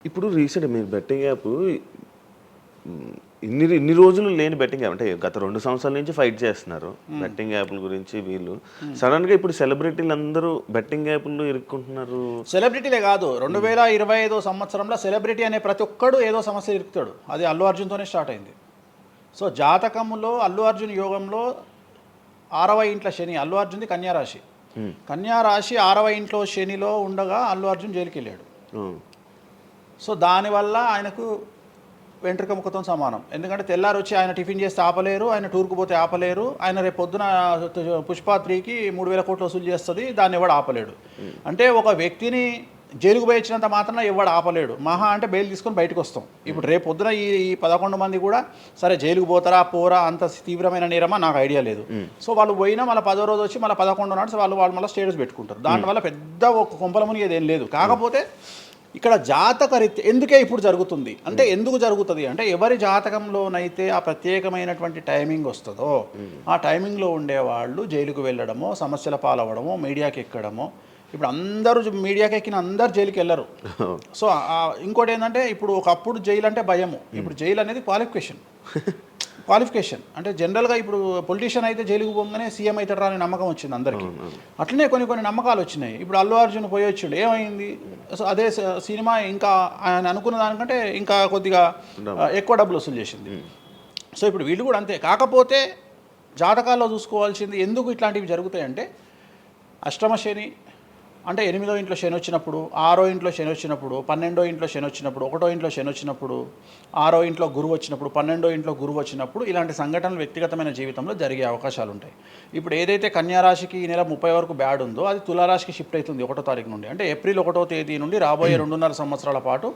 ఇప్పుడు రీసెంట్ మీరు betting app ఇన్ని రోజులు లేని బెట్టింగ్ యాప్ అంటే గత 2 సంవత్సరాల నుంచి ఫైట్ చేస్తున్నారు బెట్టింగ్ యాప్ల గురించి వీళ్ళు సడన్గా ఇప్పుడు సెలబ్రిటీలు అందరూ బెట్టింగ్ యాప్లు ఇరుక్కుంటున్నారు. సెలబ్రిటీలే కాదు 2025 సంవత్సరంలో సెలబ్రిటీ అనే ప్రతి ఒక్కడు ఏదో సమస్య ఇరుకుతాడు. అది అల్లు అర్జున్తోనే స్టార్ట్ అయింది. సో జాతకంలో అల్లు అర్జున్ యోగంలో 6వ ఇంట్లో శని, అల్లు అర్జున్ది కన్యారాశి. కన్యారాశి 6వ ఇంట్లో శనిలో ఉండగా అల్లు అర్జున్ జైలుకి వెళ్ళాడు. సో దానివల్ల ఆయనకు వెంట్రుక ముక్కతో సమానం. ఎందుకంటే తెల్లారు వచ్చి ఆయన టిఫిన్ చేస్తే ఆపలేరు, ఆయన టూర్కు పోతే ఆపలేరు, ఆయన రేపు పొద్దున పుష్ప 3కి 3,000 కోట్లు వసూలు చేస్తుంది, దాన్ని ఎవడు ఆపలేడు. అంటే ఒక వ్యక్తిని జైలుకు పోయించినంత మాత్రం ఎవడు ఆపలేడు. మహా అంటే బెయిల్ తీసుకొని బయటకు వస్తాం. ఇప్పుడు రేపు పొద్దున ఈ 11 మంది కూడా సరే జైలుకు పోతారా పోరా అంత తీవ్రమైన నేరమా నాకు ఐడియా లేదు. సో వాళ్ళు పోయినా మళ్ళీ 10వ రోజు వచ్చి మళ్ళీ 11 నాడు వాళ్ళు మళ్ళీ స్టేటస్ పెట్టుకుంటారు. దానివల్ల పెద్ద ఒక కొంపల మునిగేది ఏం లేదు. కాకపోతే ఇక్కడ జాతక రీత్యా ఎందుకే ఇప్పుడు జరుగుతుంది అంటే ఎందుకు జరుగుతుంది అంటే ఎవరి జాతకంలోనైతే ఆ ప్రత్యేకమైనటువంటి టైమింగ్ వస్తుందో ఆ టైమింగ్లో ఉండేవాళ్ళు జైలుకు వెళ్ళడమో, సమస్యల పాలవడమో, మీడియాకి ఎక్కడమో. ఇప్పుడు అందరూ మీడియాకి ఎక్కిన అందరు జైలుకి వెళ్ళరు. సో ఇంకోటి ఏంటంటే ఇప్పుడు ఒకప్పుడు జైలు అంటే భయము, ఇప్పుడు జైలు అనేది క్వాలిఫికేషన్ అంటే జనరల్గా ఇప్పుడు పొలిటీషియన్ అయితే జైలుకు పోగానే సీఎం అవుతారా అనే నమ్మకం వచ్చింది అందరికీ. అట్లనే కొన్ని నమ్మకాలు వచ్చినాయి. ఇప్పుడు అల్లు అర్జున్ పోయి వచ్చిండు, ఏమైంది? సో అదే సినిమా ఇంకా ఆయన అనుకున్న దానికంటే ఇంకా కొద్దిగా ఎక్కువ డబ్బులు వసూలు చేసింది. సో ఇప్పుడు వీళ్ళు కూడా అంతే. కాకపోతే జాతకాల్లో చూసుకోవాల్సింది ఎందుకు ఇట్లాంటివి జరుగుతాయంటే అష్టమ శని అంటే 8వ ఇంట్లో శని వచ్చినప్పుడు, 6వ ఇంట్లో శని వచ్చినప్పుడు, 12వ ఇంట్లో శని వచ్చినప్పుడు, 1వ ఇంట్లో శని వచ్చినప్పుడు, 6వ ఇంట్లో గురువు వచ్చినప్పుడు, 12వ ఇంట్లో గురువు వచ్చినప్పుడు ఇలాంటి సంఘటనలు వ్యక్తిగతమైన జీవితంలో జరిగే అవకాశాలు ఉంటాయి. ఇప్పుడు ఏదైతే కన్యారాశికి ఈ నెల 30 వరకు బ్యాడ్ ఉందో అది తులారాశికి షిఫ్ట్ అవుతుంది 1వ తారీఖు నుండి. అంటే ఏప్రిల్ 1వ తేదీ నుండి రాబోయే 2.5 సంవత్సరాల పాటు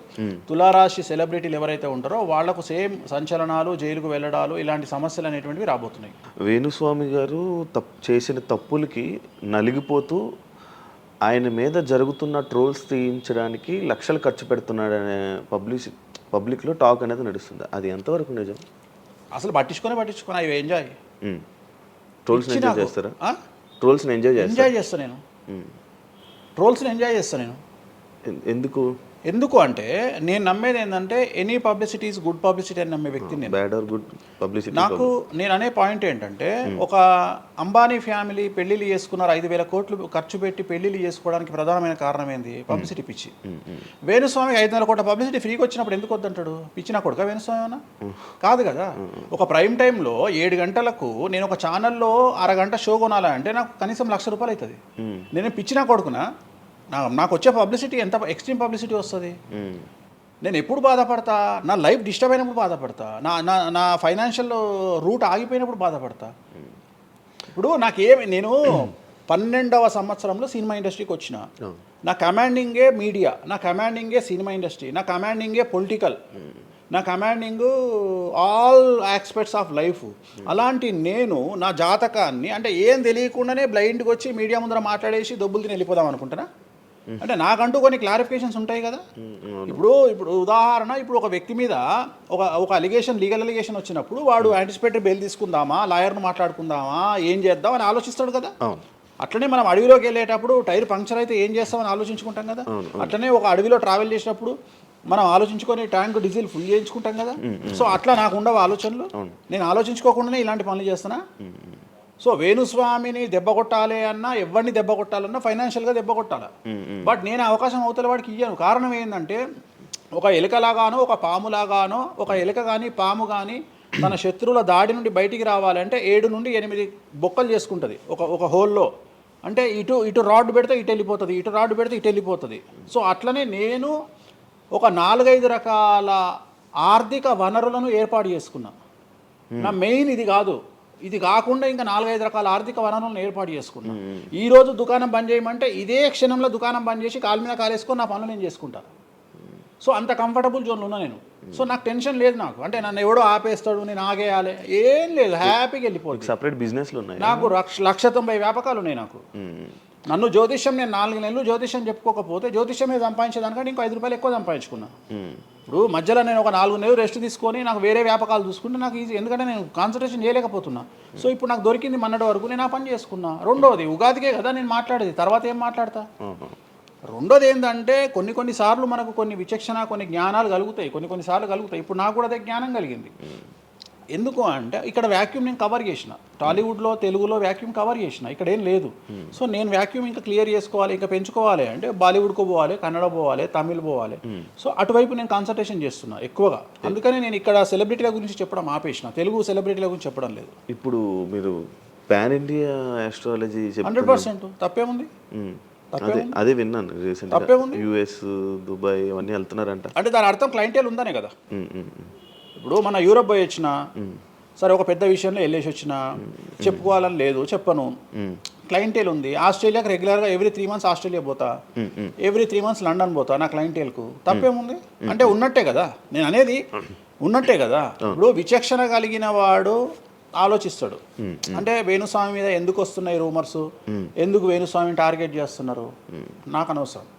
తులారాశి సెలబ్రిటీలు ఎవరైతే ఉంటారో వాళ్లకు సేమ్ సంచలనాలు, జైలుకు వెళ్ళడాలు ఇలాంటి సమస్యలు అనేటువంటివి రాబోతున్నాయి. వేణుస్వామి గారు చేసిన తప్పులకి నలిగిపోతూ ఆయన మీద జరుగుతున్న ట్రోల్స్ తీయించడానికి లక్షలు ఖర్చు పెడుతున్నాడనే పబ్లిక్లో టాక్ అనేది నడుస్తుంది. అది ఎంతవరకు నిజం? అసలు పట్టించుకొని అవి ఎంజాయ్ ట్రోల్స్ని ఎంజాయ్ చేస్తారా? ట్రోల్స్ని ఎంజాయ్ చేస్తాను నేను. ట్రోల్స్ని ఎంజాయ్ చేస్తాను నేను. ఎందుకు అంటే నేను నమ్మేది ఏంటంటే any publicity is good publicity అని నమ్మే వ్యక్తిని నాకు. నేను అనే పాయింట్ ఏంటంటే ఒక అంబానీ ఫ్యామిలీ పెళ్లిళ్ళు చేసుకున్నారు, 5,000 కోట్లు ఖర్చు పెట్టి పెళ్లిళ్ళు చేసుకోవడానికి ప్రధానమైన కారణం ఏంది? పబ్లిసిటీ పిచ్చి. వేణుస్వామికి 500 కోట్ల పబ్లిసిటీ ఫ్రీకి వచ్చినప్పుడు ఎందుకు వద్దంటాడు? పిచ్చి నా కొడుక వేణుస్వామి అన్నా? కాదు కదా. ఒక ప్రైమ్ టైంలో 7 గంటలకు నేను ఒక ఛానల్లో అరగంట షో కొనాలంటే నాకు కనీసం ₹1,00,000 అవుతుంది. నేను పిచ్చి నా కొడుకునా? నాకు వచ్చే పబ్లిసిటీ ఎంత ఎక్స్ట్రీమ్ పబ్లిసిటీ వస్తుంది. నేను ఎప్పుడు బాధపడతా? నా లైఫ్ డిస్టర్బ్ అయినప్పుడు బాధపడతా, నా ఫైనాన్షియల్ రూట్ ఆగిపోయినప్పుడు బాధపడతా. ఇప్పుడు నేను 12వ సంవత్సరంలో సినిమా ఇండస్ట్రీకి వచ్చిన. నా కమాండింగే మీడియా, నా కమాండింగే సినిమా ఇండస్ట్రీ, నా కమాండింగే పొలిటికల్, నా commanding all aspects of life. అలాంటి నేను నా జాతకాన్ని అంటే ఏం తెలియకుండానే బ్లైండ్గా వచ్చి మీడియా ముందర మాట్లాడేసి దొబ్బులు తిని వెళ్ళిపోదాం అనుకుంటున్నా? అంటే నాకంటూ కొన్ని క్లారిఫికేషన్స్ ఉంటాయి కదా. ఇప్పుడు ఉదాహరణ, ఇప్పుడు ఒక వ్యక్తి మీద ఒక లీగల్ అలిగేషన్ వచ్చినప్పుడు వాడు యాంటిసిపేటరీ బెయిల్ తీసుకుందామా, లాయర్ను మాట్లాడుకుందామా, ఏం చేద్దాం అని ఆలోచిస్తాడు కదా. అట్లనే మనం అడవిలోకి వెళ్ళేటప్పుడు టైర్ పంక్చర్ అయితే ఏం చేస్తామని ఆలోచించుకుంటాం కదా. అట్లనే ఒక అడవిలో ట్రావెల్ చేసినప్పుడు మనం ఆలోచించుకొని ట్యాంక్ డీజిల్ ఫుల్ చేయించుకుంటాం కదా. సో అట్లా నాకు ఉండవు ఆలోచనలు. నేను ఆలోచించుకోకుండానే ఇలాంటి పనులు చేస్తున్నా. సో వేణుస్వామిని దెబ్బ కొట్టాలి అన్నా, ఎవరిని దెబ్బ కొట్టాలన్నా ఫైనాన్షియల్గా దెబ్బ కొట్టాలి. బట్ నేను అవకాశం అవతల వాడికి ఇయ్యాను. కారణం ఏంటంటే ఒక ఎలుకలాగానో, ఒక పాములాగానో, ఒక ఎలుక కానీ పాము కానీ తన శత్రువుల దాడి నుండి బయటికి రావాలంటే 7 నుండి 8 బొక్కలు చేసుకుంటుంది ఒక హోల్లో. అంటే ఇటు రాడ్ పెడితే ఇటు వెళ్ళిపోతుంది, ఇటు రాడ్ పెడితే ఇటు వెళ్ళిపోతుంది. సో అట్లనే నేను ఒక 4-5 రకాల ఆర్థిక వనరులను ఏర్పాటు చేసుకున్నా. నా మెయిన్ ఇది కాదు. ఇది కాకుండా ఇంకా 4-5 రకాల ఆర్థిక వనరులను ఏర్పాటు చేసుకున్నా. ఈరోజు దుకాణం బంద్ చేయమంటే ఇదే క్షణంలో దుకాణం బంద్ చేసి కాలు మీద కాలేసుకొని నా పనులు నేను చేసుకుంటా. సో అంత కంఫర్టబుల్ జోన్లో ఉన్నా నేను. సో నాకు టెన్షన్ లేదు. నాకు అంటే నన్ను ఎవడో ఆపేస్తాడు, నేను ఆగేయాలి ఏం లేదు, హ్యాపీగా వెళ్ళిపోతుంది. సపరేట్ బిజినెస్లు ఉన్నాయి నాకు. 190 వ్యాపకాలు ఉన్నాయి నాకు. నన్ను జ్యోతిష్యం నేను 4 నెలలు జ్యోతిష్యం చెప్పుకోకపోతే జ్యోతిష్యమే సంపాదించేదానికంటే ఇంకో ₹5 ఎక్కువ సంపాదించుకున్నా. ఇప్పుడు మధ్యలో నేను ఒక 4 నెలలు రెస్ట్ తీసుకొని నాకు వేరే వ్యాపకాలు చూసుకుంటే నాకు ఈజీ, ఎందుకంటే నేను కాన్సన్ట్రేషన్ చేయలేకపోతున్నా. సో ఇప్పుడు నాకు దొరికింది మొన్నటి వరకు, నేను ఆ పని చేసుకున్నా. రెండోది ఉగాదికే కదా నేను మాట్లాడేది, తర్వాత ఏం మాట్లాడతా? రెండోది ఏంటంటే కొన్నిసార్లు మనకు కొన్ని విచక్షణ కొన్ని జ్ఞానాలు కలుగుతాయి, కొన్నిసార్లు కలుగుతాయి. ఇప్పుడు నాకు కూడా అదే జ్ఞానం కలిగింది. ఎందుకు అంటే ఇక్కడ వాక్యూమ్ నేను కవర్ చేసిన, టాలీవుడ్లో తెలుగులో వాక్యూమ్ కవర్ చేసిన, ఇక్కడ ఏం లేదు. సో నేను వాక్యూమ్ ఇంకా క్లియర్ చేసుకోవాలి, ఇంకా పెంచుకోవాలి అంటే బాలీవుడ్కు పోవాలి, కన్నడ పోవాలి, తమిళ్ పోవాలి. సో అటువైపు నేను కాన్సన్ట్రేషన్ చేస్తున్నా ఎక్కువగా. అందుకని నేను ఇక్కడ సెలబ్రిటీల గురించి చెప్పడం ఆపేసిన, తెలుగు సెలబ్రిటీల గురించి చెప్పడం లేదు. ఇప్పుడు మీరు పాన్ ఇండియా ఆస్ట్రాలజీ 100% తప్పేముంది? అదే విన్నాను రీసెంట్. తప్పేముంది? యుఎస్, దుబాయ్ అవన్నీ వెళ్తున్నారంట. అంటే దాని అర్థం క్లయింటేల్ ఉందనే కదా. ఇప్పుడు మన యూరప్ పోయి వచ్చిన సరే, ఒక పెద్ద విషయంలో వెళ్ళేసి వచ్చిన చెప్పుకోవాలని లేదు, చెప్పను. క్లయింటేల్ ఉంది. ఆస్ట్రేలియాకి రెగ్యులర్గా ఎవ్రీ 3 months ఆస్ట్రేలియా పోతా, ఎవ్రీ 3 months లండన్ పోతా నా క్లయింటేల్కు. తప్పేముంది? అంటే ఉన్నట్టే కదా, నేను అనేది ఉన్నట్టే కదా. ఇప్పుడు విచక్షణ కలిగిన వాడు ఆలోచిస్తాడు. అంటే వేణుస్వామి మీద ఎందుకు వస్తున్నాయి రూమర్స్, ఎందుకు వేణుస్వామిని టార్గెట్ చేస్తున్నారు, నాకు అనవసరం.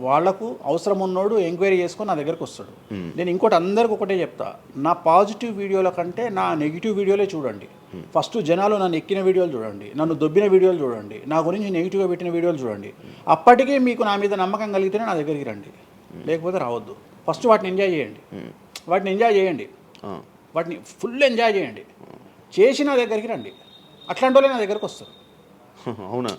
వాళ్లకు అవసరం ఉన్నోడు ఎంక్వైరీ చేసుకొని నా దగ్గరకు వస్తాడు. నేను ఇంకోటి అందరికి ఒకటే చెప్తా, నా పాజిటివ్ వీడియోల కంటే నా నెగిటివ్ వీడియోలే చూడండి. ఫస్ట్ జనాలు నన్ను ఎక్కిన వీడియోలు చూడండి, నన్ను దొబ్బిన వీడియోలు చూడండి, నా గురించి నెగిటివ్గా పెట్టిన వీడియోలు చూడండి. అప్పటికే మీకు నా మీద నమ్మకం కలిగితేనే నా దగ్గరికి రండి, లేకపోతే రావద్దు. ఫస్ట్ వాటిని ఎంజాయ్ చేయండి, వాటిని ఫుల్ ఎంజాయ్ చేయండి, చేసి నా దగ్గరికి రండి. అట్లాంటి వాళ్ళే నా దగ్గరకు వస్తారు. అవునా?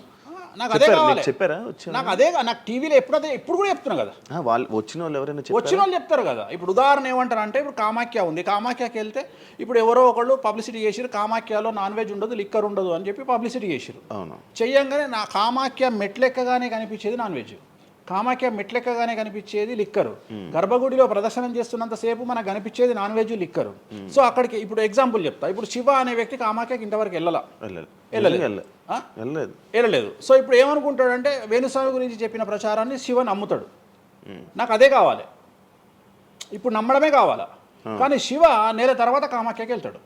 నాకు అదే కావాలి. చెప్పారా? నాకు అదే, నాకు టీవీలో ఎప్పుడు కూడా చెప్తున్నా కదా, వాళ్ళు వచ్చిన వాళ్ళు ఎవరైనా వచ్చిన వాళ్ళు చెప్తారు కదా. ఇప్పుడు ఉదాహరణ ఏమంటారు అంటే, ఇప్పుడు కామాఖ్య ఉంది, కామాఖ్యకి వెళ్తే ఇప్పుడు ఎవరో ఒకళ్ళు పబ్లిసిటీ చేసిరు, కామాఖ్యలో నాన్ వెజ్ ఉండదు, లిక్కర్ ఉండదు అని చెప్పి పబ్లిసిటీ చేసిరు. అవును. చెయ్యంగానే నా కామాఖ్య మెట్లెక్కగానే కనిపించేది నాన్ వెజ్, కామాఖ్య మెట్లెక్కగానే కనిపించేది లిక్కరు, గర్భగుడిలో ప్రదర్శనం చేస్తున్నంతసేపు మనకు కనిపించేది నాన్ వెజ్, లిక్కరు. సో అక్కడికి ఇప్పుడు ఎగ్జాంపుల్ చెప్తా. ఇప్పుడు శివ అనే వ్యక్తి కామాఖ్యకి ఇంతవరకు వెళ్ళలేదు. సో ఇప్పుడు ఏమనుకుంటాడంటే, వేణుస్వామి గురించి చెప్పిన ప్రచారాన్ని శివ నమ్ముతాడు. నాకు అదే కావాలి, ఇప్పుడు నమ్మడమే కావాలా. కానీ శివ నెల తర్వాత కామాఖ్యకి వెళ్తాడు.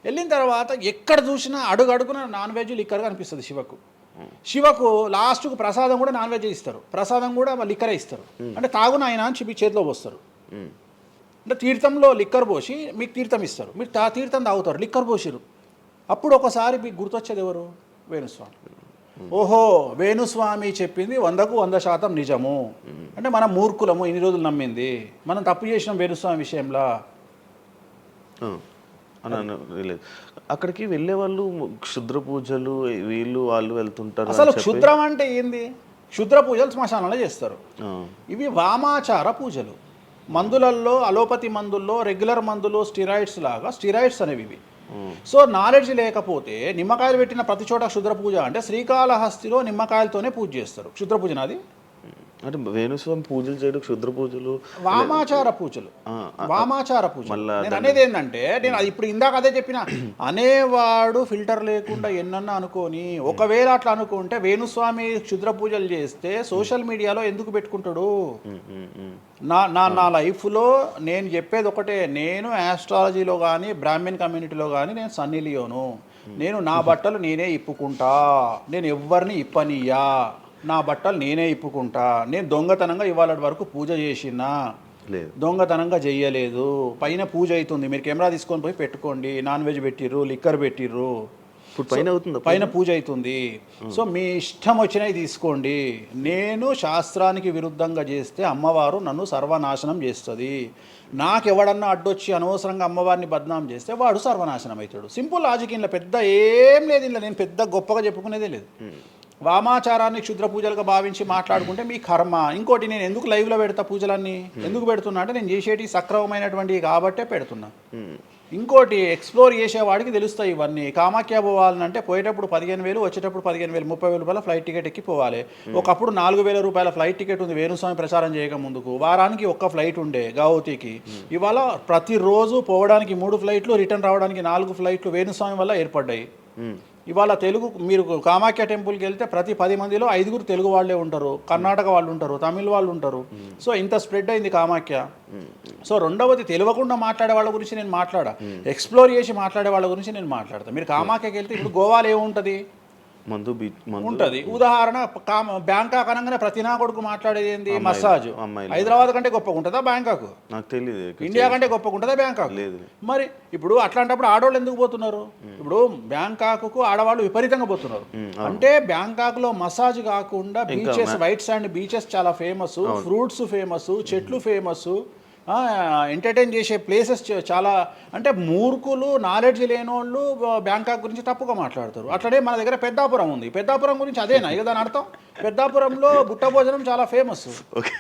వెళ్ళిన తర్వాత ఎక్కడ చూసినా అడుగున నాన్ వెజ్, లిక్కర్ కనిపిస్తుంది శివకు. శివకు లాస్ట్కు ప్రసాదం కూడా నాన్ వెజ్ ఇస్తారు, ప్రసాదం కూడా లిక్కరే ఇస్తారు. అంటే తాగున ఆయన అని చెప్పి చేతిలో పోస్తారు. అంటే తీర్థంలో లిక్కర్ పోసి మీకు తీర్థం ఇస్తారు, మీరు తీర్థం తాగుతారు, లిక్కర్ పోసిరు. అప్పుడు ఒకసారి మీకు గుర్తొచ్చేది ఎవరు? వేణుస్వామి. ఓహో, వేణుస్వామి చెప్పింది 100కు 100% నిజము. అంటే మనం మూర్ఖులము, ఇన్ని రోజులు నమ్మింది, మనం తప్పు చేసినాం వేణుస్వామి విషయంలో. అక్కడికి వెళ్ళే వాళ్ళు క్షుద్ర పూజలు వీళ్ళు వాళ్ళు వెళ్తుంటారు. అసలు క్షుద్రం అంటే ఏంది? క్షుద్ర పూజలు శ్మశానంలో చేస్తారు. ఇవి వామాచార పూజలు. మందులలో, అలోపతి మందుల్లో రెగ్యులర్ మందులు స్టిరాయిడ్స్ లాగా స్టిరాయిడ్స్ అనేవి ఇవి. సో నాలెడ్జ్ లేకపోతే నిమ్మకాయలు పెట్టిన ప్రతి చోట క్షుద్ర పూజ అంటే, శ్రీకాళహస్తిలో నిమ్మకాయలతోనే పూజ చేస్తారు. క్షుద్ర పూజ నాది అంటే వేణుస్వామి పూజలు చేయడం క్షుద్ర పూజలు, వామాచార పూజలు. నేను అనేది ఏంటంటే, నేను అది ఇప్పుడు ఇందాక అదే చెప్పిన, అనేవాడు ఫిల్టర్ లేకుండా ఎన్నన్నా అనుకోని, ఒకవేళ అట్లా అనుకుంటే వేణుస్వామి క్షుద్ర పూజలు చేస్తే సోషల్ మీడియాలో ఎందుకు పెట్టుకుంటాడు? నా లైఫ్లో నేను చెప్పేది ఒకటే, నేను ఆస్ట్రాలజీలో కానీ బ్రాహ్మణ్ కమ్యూనిటీలో కానీ నేను సన్నీ లియోను. నేను నా బట్టలు నేనే ఇప్పుకుంటా, నేను ఎవ్వరిని ఇప్పనియ్యా, నా బట్టలు నేనే ఇప్పుకుంటా. నేను దొంగతనంగా ఇవాళ వరకు పూజ చేసినా, దొంగతనంగా చెయ్యలేదు. పైన పూజ అవుతుంది, మీరు కెమెరా తీసుకొని పోయి పెట్టుకోండి. నాన్ వెజ్ పెట్టిర్రు, లిక్కర్ పెట్టిర్రు, పైన పూజ అవుతుంది. సో మీ ఇష్టం వచ్చినవి తీసుకోండి. నేను శాస్త్రానికి విరుద్ధంగా చేస్తే అమ్మవారు నన్ను సర్వనాశనం చేస్తుంది. నాకెవడన్నా అడ్డొచ్చి అనవసరంగా అమ్మవారిని బద్నాం చేస్తే వాడు సర్వనాశనం అవుతాడు. Simple logic. ఇంట్లో పెద్ద ఏం లేదు, ఇంట్లో నేను పెద్ద గొప్పగా చెప్పుకునేదే లేదు. వామాచారాన్ని క్షుద్ర పూజలుగా భావించి మాట్లాడుకుంటే మీ కర్మ. ఇంకోటి, నేను ఎందుకు లైవ్లో పెడతా పూజలన్నీ, ఎందుకు పెడుతున్నా అంటే, నేను చేసేటి సక్రమమైనటువంటివి కాబట్టే పెడుతున్నా. ఇంకోటి, ఎక్స్ప్లోర్ చేసేవాడికి తెలుస్తాయి ఇవన్నీ. కామాఖ్య పోవాలంటే పోయేటప్పుడు 15,000, వచ్చేటప్పుడు 15,000, 30,000 రూపాయల ఫ్లైట్ టికెట్ ఎక్కి పోవాలి. ఒకప్పుడు 4,000 రూపాయల ఫ్లైట్ టికెట్ ఉంది వేణుస్వామి ప్రచారం చేయక ముందుకు. వారానికి ఒక్క ఫ్లైట్ ఉండే గౌహతికి. ఇవాళ ప్రతిరోజు పోవడానికి 3 ఫ్లైట్లు, రిటర్న్ రావడానికి 4 ఫ్లైట్లు వేణుస్వామి వల్ల ఏర్పడ్డాయి. ఇవాళ తెలుగు, మీరు కామాఖ్య టెంపుల్కి వెళ్తే ప్రతి 10 మందిలో 5 తెలుగు వాళ్ళే ఉంటారు, కర్ణాటక వాళ్ళు ఉంటారు, తమిళ వాళ్ళు ఉంటారు. సో ఇంత స్ప్రెడ్ అయింది కామాఖ్య. సో రెండవది, తెలియకుండా మాట్లాడే వాళ్ళ గురించి నేను మాట్లాడా, ఎక్స్ప్లోర్ చేసి మాట్లాడే వాళ్ళ గురించి నేను మాట్లాడతాను. మీరు కామాఖ్యకి వెళ్తే ఇప్పుడు గోవాలో ఏముంటుంది? ఉంటుంది. ఉదాహరణ బ్యాంకాక్ అనగానే ప్రతి నా కొడుకు మాట్లాడేది ఏంది? మసాజ్. హైదరాబాద్ కంటే గొప్పగా ఉంటుందా బ్యాంకాక్? నాకు తెలియదు. ఇండియా కంటే గొప్పగా ఉంటుందా బ్యాంకాక్? లేదు. మరి ఇప్పుడు అట్లాంటప్పుడు ఆడవాళ్ళు ఎందుకు పోతున్నారు? ఇప్పుడు బ్యాంకాక్కు ఆడవాళ్ళు విపరీతంగా పోతున్నారు. అంటే బ్యాంకాక్లో మసాజ్ కాకుండా బీచెస్, వైట్ శాండ్ బీచెస్ చాలా ఫేమస్, ఫ్రూట్స్ ఫేమస్, చెట్లు ఫేమస్, ఎంటర్టైన్ చేసే ప్లేసెస్ చాలా. అంటే మూర్ఖులు, నాలెడ్జ్ లేని వాళ్ళు బ్యాంకాక్ గురించి తప్పుగా మాట్లాడతారు. అట్లనే మన దగ్గర పెద్దాపురం ఉంది. పెద్దాపురం గురించి అదేనా ఇక దాని అర్థం? పెద్దాపురంలో బుట్ట భోజనం చాలా ఫేమస్. ఓకే,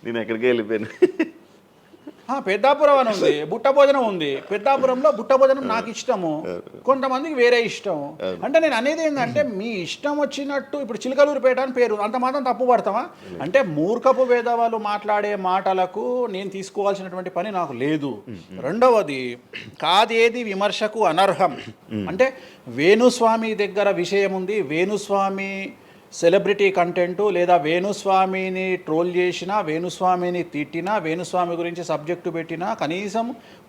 నేను ఎక్కడికి వెళ్ళిపోయాను. పెద్దాపురం అని ఉంది, బుట్ట భోజనం ఉంది. పెద్దాపురంలో బుట్ట భోజనం నాకు ఇష్టము, కొంతమందికి వేరే ఇష్టం. అంటే నేను అనేది ఏంటంటే మీ ఇష్టం వచ్చినట్టు. ఇప్పుడు చిలకలూరుపేట అని పేరు, అంత మాత్రం తప్పు పడతామా? అంటే మూర్ఖపు వేదవాళ్ళు మాట్లాడే మాటలకు నేను తీసుకోవాల్సినటువంటి పని నాకు లేదు. రెండవది, కాదేది విమర్శకు అనర్హం. అంటే వేణుస్వామి దగ్గర విషయం ఉంది, వేణుస్వామి సెలబ్రిటీ కంటెంటు, లేదా వేణుస్వామిని ట్రోల్ చేసినా, వేణుస్వామిని తిట్టినా, వేణుస్వామి గురించి సబ్జెక్టు పెట్టినా, కనీసం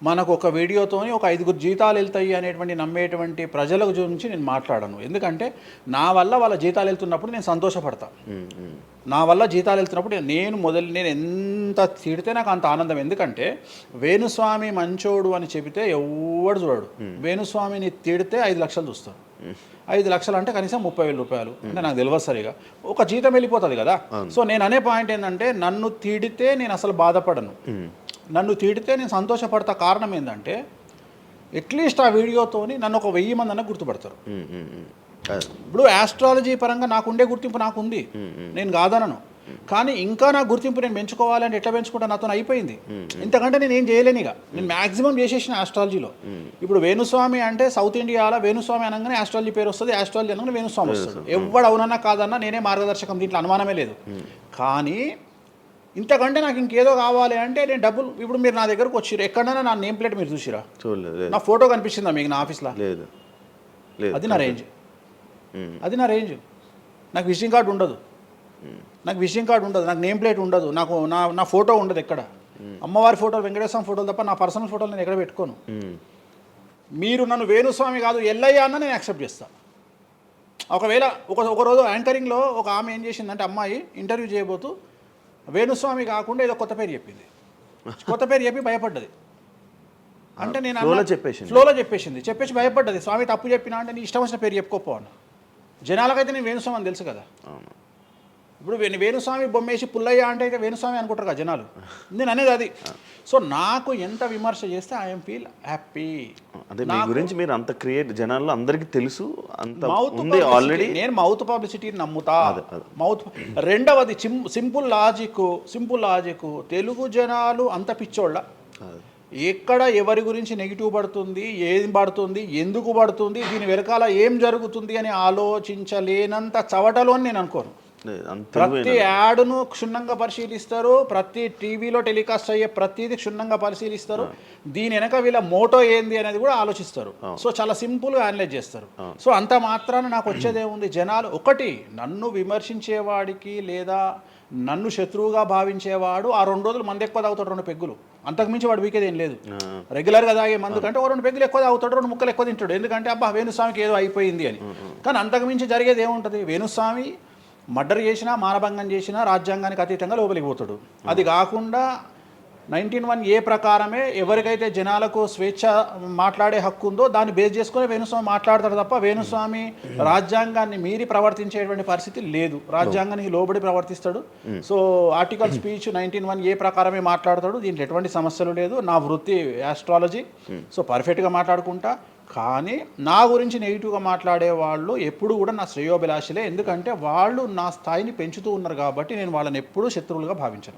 మనకు ఒక వీడియోతోని ఒక 5 జీతాలు వెళ్తాయి అనేటువంటి నమ్మేటువంటి ప్రజల గురించి నేను మాట్లాడను. ఎందుకంటే నా వల్ల వాళ్ళ జీతాలు వెళ్తున్నప్పుడు నేను సంతోషపడతా. నా వల్ల జీతాలు వెళ్తున్నప్పుడు నేను ఎంత తిడితే నాకు అంత ఆనందం. ఎందుకంటే వేణుస్వామి మంచోడు అని చెబితే ఎవడు చూడడు. వేణుస్వామిని తిడితే 5 లక్షలు చూస్తాడు. 5 లక్షలు అంటే కనీసం 30,000 రూపాయలు. అంటే నాకు తెలియదు సరిగా, ఒక జీతం వెళ్ళిపోతుంది కదా. సో నేను అనే పాయింట్ ఏంటంటే, నన్ను తిడితే నేను అసలు బాధపడను, నన్ను తిడితే నేను సంతోషపడతా. కారణం ఏంటంటే అట్లీస్ట్ ఆ వీడియోతోని నన్ను ఒక 1000 మంది అన్న గుర్తుపడతారు. ఇప్పుడు ఆస్ట్రాలజీ పరంగా నాకుండే గుర్తింపు నాకుంది, నేను కాదనను. కానీ ఇంకా నా గుర్తింపు నేను పెంచుకోవాలంటే ఎట్లా పెంచుకుంటా? నాతో అయిపోయింది. ఇంతకంటే నేను ఏం చేయలేను. ఇక నేను మ్యాక్సిమం చేసేసిన ఆస్ట్రాలజీలో. ఇప్పుడు వేణుస్వామి అంటే సౌత్ ఇండియాలో వేణుస్వామి అనగానే ఆస్ట్రాలజీ పేరు వస్తుంది, ఆస్ట్రాలజీ అనగానే వేణుస్వామి వస్తుంది. ఎవడు అవునన్నా కాదన్నా నేనే మార్గదర్శకం, దీంట్లో అనుమానమే లేదు. కానీ ఇంతకంటే నాకు ఇంకేదో కావాలి అంటే నేను డబ్బులు. ఇప్పుడు మీరు నా దగ్గరకు వచ్చిర్రు, ఎక్కడైనా నా నేమ్ ప్లేట్ మీరు చూసిరా? నా ఫోటో కనిపిస్తుందా మీకు నా ఆఫీస్లో? లేదు. అది నా రేంజ్, అది నా రేంజ్. నాకు విజిటింగ్ కార్డు ఉండదు, నాకు నేమ్ ప్లేట్ ఉండదు, నాకు నా ఫోటో ఉండదు ఎక్కడ. అమ్మవారి ఫోటోలు, వెంకటేశ్వర ఫోటోలు తప్ప నా పర్సనల్ ఫోటోలు నేను ఎక్కడ పెట్టుకోను. మీరు నన్ను వేణుస్వామి కాదు ఎల్లయ్య అన్న నేను యాక్సెప్ట్ చేస్తాను. ఒకవేళ ఒక రోజు యాంకరింగ్లో ఒక ఆమె ఏం చేసిందంటే, అమ్మాయి ఇంటర్వ్యూ చేయబోతూ వేణుస్వామి కాకుండా ఏదో కొత్త పేరు చెప్పింది. కొత్త పేరు చెప్పి భయపడ్డది. అంటే నేను ఫ్లోలో చెప్పేసి భయపడ్డది. స్వామి తప్పు చెప్పినా అంటే నీ ఇష్టం వచ్చిన పేరు చెప్పుకోపో అన్న. జనాలకైతే నేను వేణుస్వామి అని తెలుసు కదా. ఇప్పుడు వేణుస్వామి బొమ్మేసి పుల్లయ్య అంటే అయితే వేణుస్వామి అనుకుంటారు కదా జనాలు. నేను అనేది అది. సో నాకు ఎంత విమర్శ చేస్తే ఐఎమ్ ఫీల్ హ్యాపీ. అదే మీ గురించి మీరు అంత క్రియేట్, జనాల్లో అందరికీ తెలుసు, అంత ఉంది ఆల్రెడీ. నేను మౌత్ పబ్లిసిటీని నమ్ముతా. మౌత్. రెండవది సింపుల్ లాజిక్. తెలుగు జనాలు అంత పిచ్చోళ్ళ. ఎక్కడ ఎవరి గురించి నెగిటివ్ పడుతుంది, ఏం పడుతుంది, ఎందుకు పడుతుంది, దీని వెనకాల ఏం జరుగుతుంది అని ఆలోచించలేనంత చవటలో నేను అనుకోను. ప్రతి యాడ్ను క్షుణ్ణంగా పరిశీలిస్తారు, ప్రతి టీవీలో టెలికాస్ట్ అయ్యే ప్రతిదీ క్షుణ్ణంగా పరిశీలిస్తారు, దీని వెనక వీళ్ళ మోటో ఏంది అనేది కూడా ఆలోచిస్తారు. సో చాలా సింపుల్గా అనలైజ్ చేస్తారు. సో అంత మాత్రాన నాకు వచ్చేదేముంది? జనాలు ఒకటి నన్ను విమర్శించేవాడికి లేదా నన్ను శత్రువుగా భావించేవాడు ఆ 2 రోజులు మందు ఎక్కువ తాగుతాడు, 2 పెగ్గులు, అంతకుమించి వాడు వీకేది ఏం లేదు. రెగ్యులర్గా తాగే మందు కంటే 2 పెగ్గులు ఎక్కువ తాగుతాడు, 2 ముక్కలు ఎక్కువ తింటాడు. ఎందుకంటే అబ్బా వేణుస్వామికి ఏదో అయిపోయింది అని. కానీ అంతకుమించి జరిగేది ఏముంటుంది? వేణుస్వామి మర్డర్ చేసినా, మానభంగం చేసినా రాజ్యాంగానికి అతీతంగా లోపలికి పోతాడు. అది కాకుండా 19(1) ప్రకారమే ఎవరికైతే జనాలకు స్వేచ్ఛ మాట్లాడే హక్కు ఉందో దాన్ని బేస్ చేసుకుని వేణుస్వామి మాట్లాడతాడు తప్ప వేణుస్వామి రాజ్యాంగాన్ని మీరి ప్రవర్తించేటువంటి పరిస్థితి లేదు. రాజ్యాంగానికి లోబడి ప్రవర్తిస్తాడు. సో ఆర్టికల్ స్పీచ్ 19(1) ప్రకారమే మాట్లాడతాడు. దీంట్లో ఎటువంటి సమస్యలు లేదు. నా వృత్తి ఆస్ట్రాలజీ. సో పర్ఫెక్ట్గా మాట్లాడుకుంటా. కానీ నా గురించి నెగిటివ్గా మాట్లాడే వాళ్ళు ఎప్పుడు కూడా నా శ్రేయోభిలాషులే. ఎందుకంటే వాళ్ళు నా స్థాయిని పెంచుతూ ఉన్నారు కాబట్టి నేను వాళ్ళని ఎప్పుడూ శత్రువులుగా భావించను.